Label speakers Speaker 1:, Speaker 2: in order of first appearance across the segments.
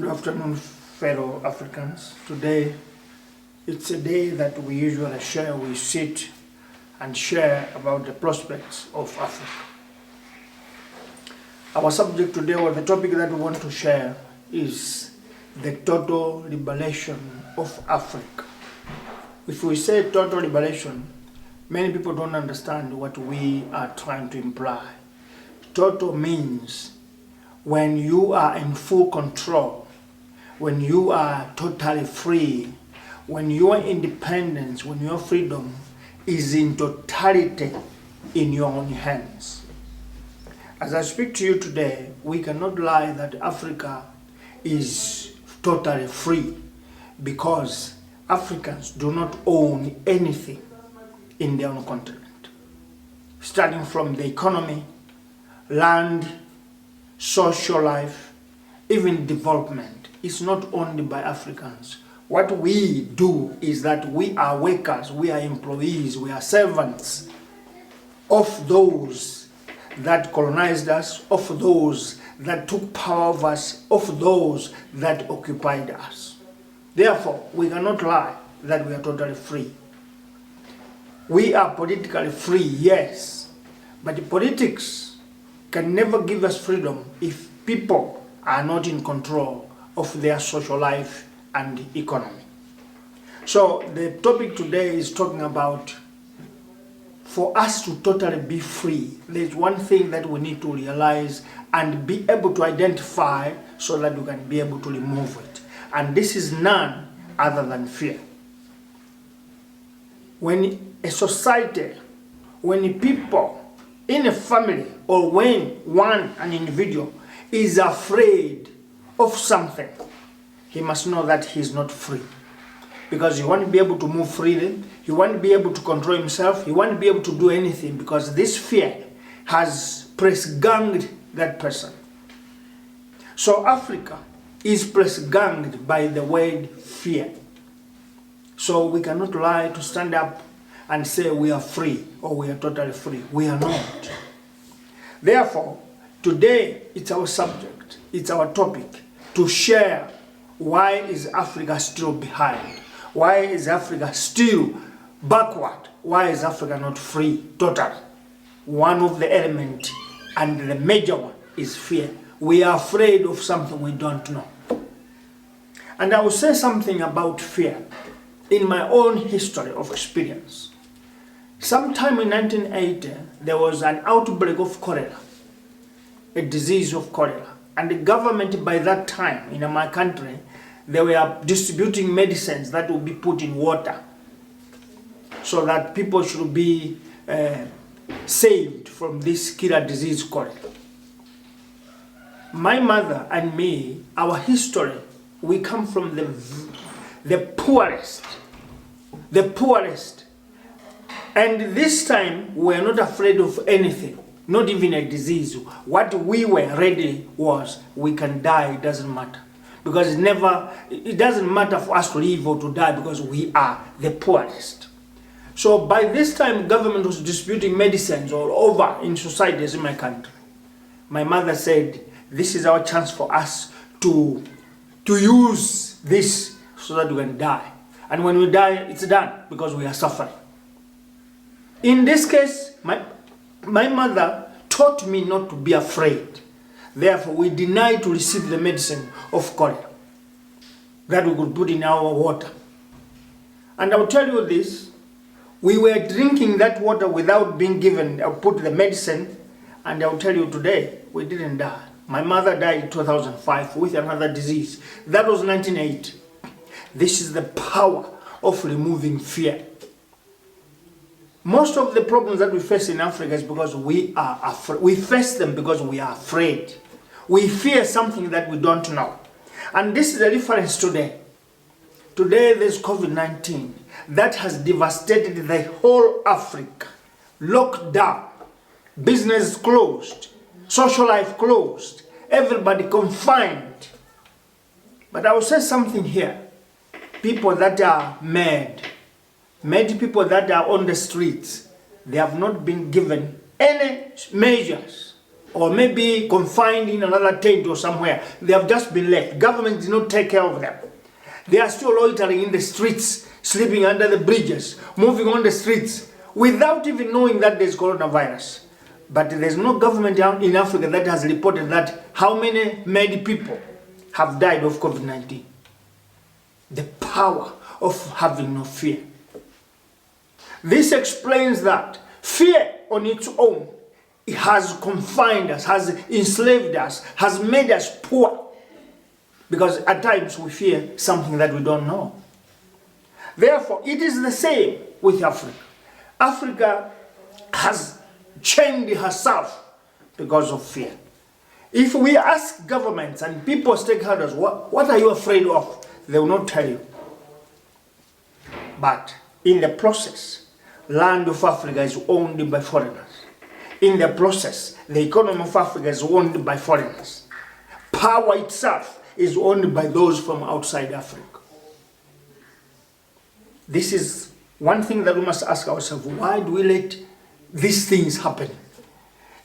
Speaker 1: Good afternoon, fellow Africans. Today, it's a day that we usually share. We sit and share about the prospects of Africa. Our subject today, or the topic that we want to share, is the total liberation of Africa. If we say total liberation, many people don't understand what we are trying to imply. Total means when you are in full control, when you are totally free, when your independence, when your freedom is in totality in your own hands. As I speak to you today, we cannot lie that Africa is totally free, because Africans do not own anything in their own continent. Starting from the economy, land, social life, even development is not owned by Africans. What we do is that we are workers, we are employees, we are servants of those that colonized us, of those that took power of us, of those that occupied us. Therefore, we cannot lie that we are totally free. We are politically free, yes, but politics can never give us freedom if people are not in control of their social life and economy. So the topic today is talking about, for us to totally be free, there's one thing that we need to realize and be able to identify so that we can be able to remove it. And this is none other than fear. When a society, when people in a family, or when an individual is afraid of something, he must know that he is not free. Because he won't be able to move freely, he won't be able to control himself, he won't be able to do anything, because this fear has press-ganged that person. So Africa is press-ganged by the word fear. So we cannot lie to stand up and say we are free or we are totally free. We are not. Therefore, today it's our subject, it's our topic to share why is Africa still behind? Why is Africa still backward? Why is Africa not free totally? One of the elements, and the major one, is fear. We are afraid of something we don't know. And I will say something about fear in my own history of experience. Sometime in 1980, there was an outbreak of cholera, a disease of cholera. And the government by that time in my country, they were distributing medicines that would be put in water so that people should be saved from this killer disease cholera. My mother and me, our history, we come from the poorest. And this time, we are not afraid of anything, not even a disease. What we were ready was, we can die, it doesn't matter. Because it doesn't matter for us to live or to die, because we are the poorest. So by this time, government was distributing medicines all over in societies in my country. My mother said, this is our chance for us to use this so that we can die. And when we die, it's done, because we are suffering. In this case, my mother taught me not to be afraid. Therefore, we denied to receive the medicine of cholera that we could put in our water. And I will tell you this, we were drinking that water without being given or put the medicine, and I will tell you today, we didn't die. My mother died in 2005 with another disease. That was 1980. This is the power of removing fear. Most of the problems that we face in Africa is because we are afraid. We face them because we are afraid. We fear something that we don't know. And this is the difference today. Today there's COVID-19 that has devastated the whole Africa. Locked down, business closed, social life closed, everybody confined. But I will say something here. People that are mad people that are on the streets, they have not been given any measures or maybe confined in another tent or somewhere. They have just been left. Government did not take care of them. They are still loitering in the streets, sleeping under the bridges, moving on the streets, without even knowing that there's coronavirus. But there's no government in Africa that has reported that how many people have died of COVID-19. The power of having no fear. This explains that fear on its own, it has confined us, has enslaved us, has made us poor. Because at times we fear something that we don't know. Therefore, it is the same with Africa. Africa has chained herself because of fear. If we ask governments and people, stakeholders, what are you afraid of? They will not tell you. But in the process, land of Africa is owned by foreigners. In the process, the economy of Africa is owned by foreigners. Power itself is owned by those from outside Africa. This is one thing that we must ask ourselves. Why do we let these things happen?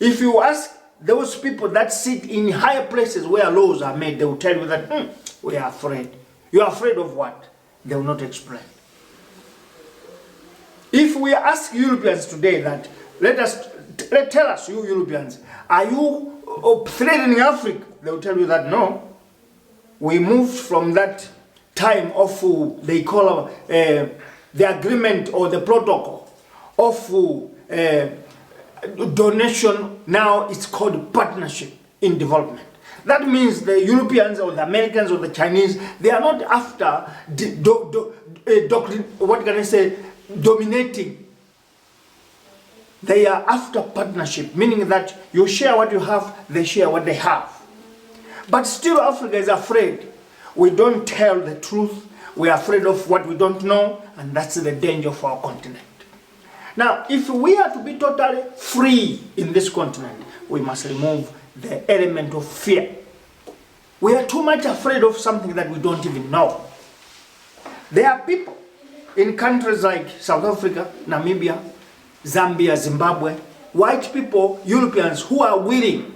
Speaker 1: If you ask those people that sit in higher places where laws are made, they will tell you that we are afraid. You are afraid of what? They will not explain. If we ask Europeans today that, tell us, you Europeans, are you threatening Africa? They will tell you that no. We moved from that time of, they call the agreement or the protocol of donation. Now it's called partnership in development. That means the Europeans or the Americans or the Chinese, they are not after dominating. They are after partnership, meaning that you share what you have, they share what they have. But still Africa is afraid. We don't tell the truth. We are afraid of what we don't know, and that's the danger for our continent. Now, if we are to be totally free in this continent, we must remove the element of fear. We are too much afraid of something that we don't even know. There are people in countries like South Africa, Namibia, Zambia, Zimbabwe, white people, Europeans, who are willing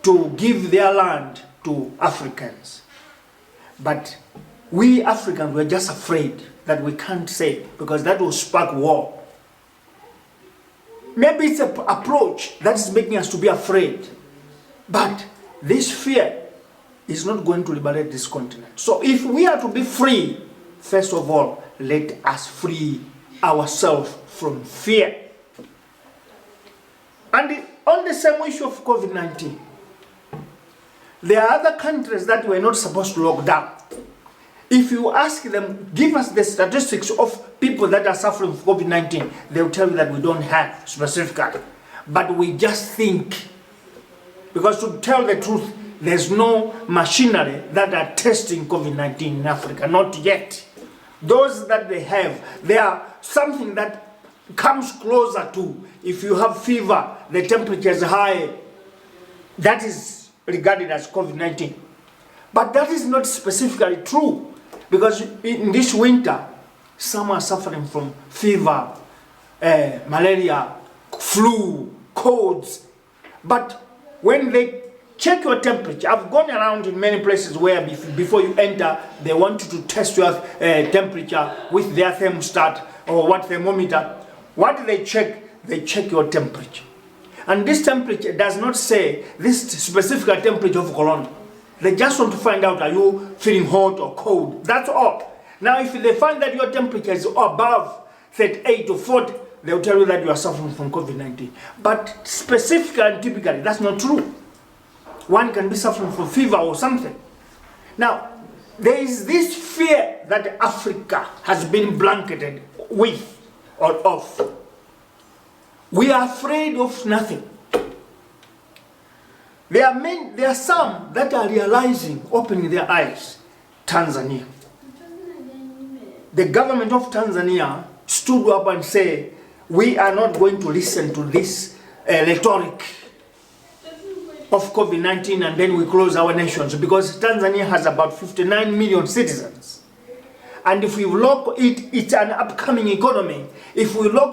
Speaker 1: to give their land to Africans. But we Africans were just afraid that we can't say, because that will spark war. Maybe it's an approach that is making us to be afraid. But this fear is not going to liberate this continent. So if we are to be free, first of all, let us free ourselves from fear. And on the same issue of COVID-19, there are other countries that were not supposed to lock down. If you ask them, give us the statistics of people that are suffering from COVID-19, they will tell you that we don't have specifically. But we just think, because to tell the truth, there's no machinery that are testing COVID-19 in Africa, not yet. Those that they have, they are something that comes closer to, if you have fever, the temperature is high, that is regarded as COVID-19. But that is not specifically true, because in this winter, some are suffering from fever, malaria, flu, colds. But when they check your temperature, I've gone around in many places where before you enter, they want you to test your temperature with their thermostat or what thermometer. What do they check? They check your temperature. And this temperature does not say this specific temperature of corona. They just want to find out, are you feeling hot or cold? That's all. Now, if they find that your temperature is above 38 or 40, they'll tell you that you are suffering from COVID-19. But specifically and typically, that's not true. One can be suffering from fever or something. Now, there is this fear that Africa has been blanketed with or of. We are afraid of nothing. There are some that are realizing, opening their eyes. Tanzania. The government of Tanzania stood up and said, we are not going to listen to this rhetoric of COVID-19 and then we close our nations, because Tanzania has about 59 million citizens. And if we lock it, it's an upcoming economy. If we lock